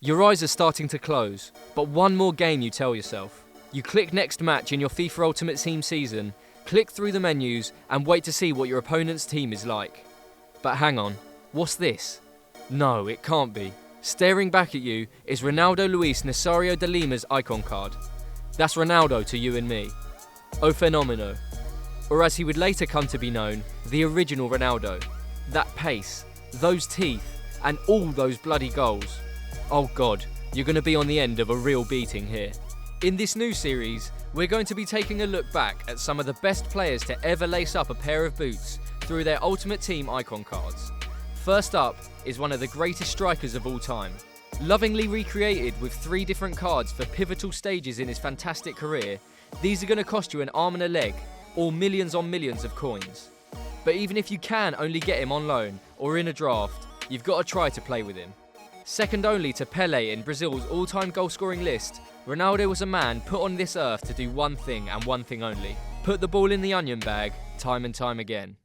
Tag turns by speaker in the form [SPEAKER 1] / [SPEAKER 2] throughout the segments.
[SPEAKER 1] Your eyes are starting to close, but one more game you tell yourself. You click next match in your FIFA Ultimate Team season, click through the menus and wait to see what your opponent's team is like. But hang on, what's this? No, it can't be. Staring back at you is Ronaldo Nazario de Lima's icon card. That's Ronaldo to you and me. O Fenomeno. Or as he would later come to be known, the original Ronaldo. That pace, those teeth, and all those bloody goals. Oh God, you're going to be on the end of a real beating here. In this new series, we're going to be taking a look back at some of the best players to ever lace up a pair of boots through their Ultimate Team icon cards. First up is one of the greatest strikers of all time. Lovingly recreated with 3 different cards for pivotal stages in his fantastic career, these are going to cost you an arm and a leg, or millions on millions of coins. But even if you can only get him on loan or in a draft, you've got to try to play with him. Second only to Pelé in Brazil's all-time goal-scoring list, Ronaldo was a man put on this earth to do one thing and one thing only: put the ball in the onion bag time and time again.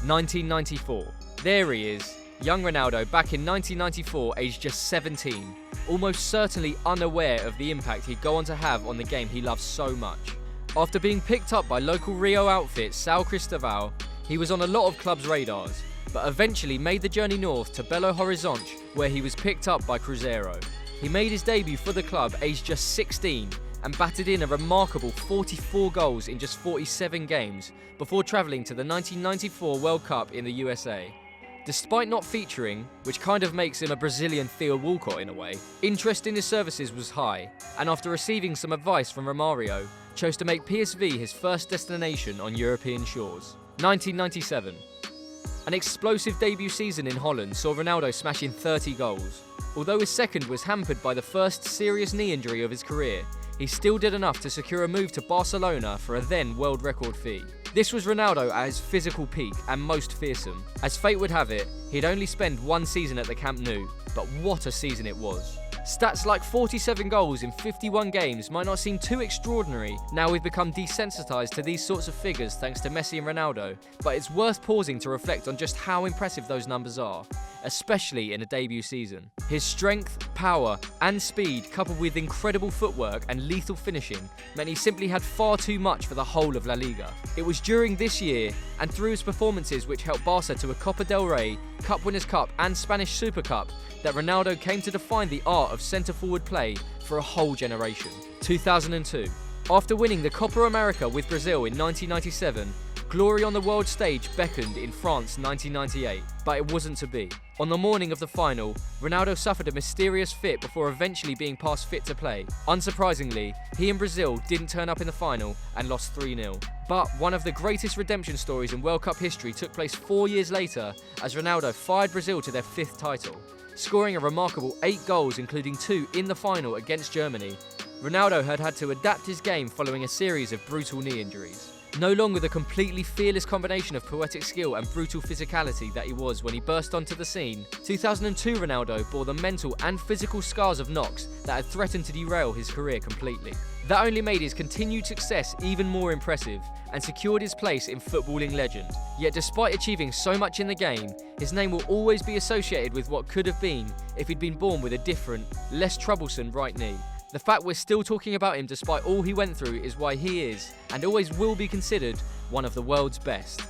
[SPEAKER 1] 1994. There he is, young Ronaldo back in 1994, aged just 17, almost certainly unaware of the impact he'd go on to have on the game he loves so much. After being picked up by local Rio outfit São Cristóvão, he was on a lot of clubs' radars, but eventually made the journey north to Belo Horizonte, where he was picked up by Cruzeiro. He made his debut for the club aged just 16 and batted in a remarkable 44 goals in just 47 games before travelling to the 1994 World Cup in the USA. Despite not featuring, which kind of makes him a Brazilian Theo Walcott in a way, interest in his services was high, and after receiving some advice from Romario, chose to make PSV his first destination on European shores. 1997. An explosive debut season in Holland saw Ronaldo smash in 30 goals. Although his second was hampered by the first serious knee injury of his career, he still did enough to secure a move to Barcelona for a then world record fee. This was Ronaldo at his physical peak and most fearsome. As fate would have it, he'd only spend 1 season at the Camp Nou, but what a season it was. Stats like 47 goals in 51 games might not seem too extraordinary now we've become desensitised to these sorts of figures thanks to Messi and Ronaldo, but it's worth pausing to reflect on just how impressive those numbers are, especially in a debut season. His strength, power and speed, coupled with incredible footwork and lethal finishing, meant he simply had far too much for the whole of La Liga. It was during this year, and through his performances which helped Barca to a Copa del Rey, Cup Winners' Cup and Spanish Super Cup, that Ronaldo came to define the art of centre-forward play for a whole generation. 2002. After winning the Copa America with Brazil in 1997, glory on the world stage beckoned in France 1998, but it wasn't to be. On the morning of the final, Ronaldo suffered a mysterious fit before eventually being passed fit to play. Unsurprisingly, he and Brazil didn't turn up in the final and lost 3-0. But one of the greatest redemption stories in World Cup history took place 4 years later as Ronaldo fired Brazil to their 5th title. Scoring a remarkable 8 goals, including 2 in the final against Germany, Ronaldo had to adapt his game following a series of brutal knee injuries. No longer the completely fearless combination of poetic skill and brutal physicality that he was when he burst onto the scene, 2002 Ronaldo bore the mental and physical scars of knocks that had threatened to derail his career completely. That only made his continued success even more impressive and secured his place in footballing legend. Yet despite achieving so much in the game, his name will always be associated with what could have been if he'd been born with a different, less troublesome right knee. The fact we're still talking about him despite all he went through is why he is, and always will be considered, one of the world's best.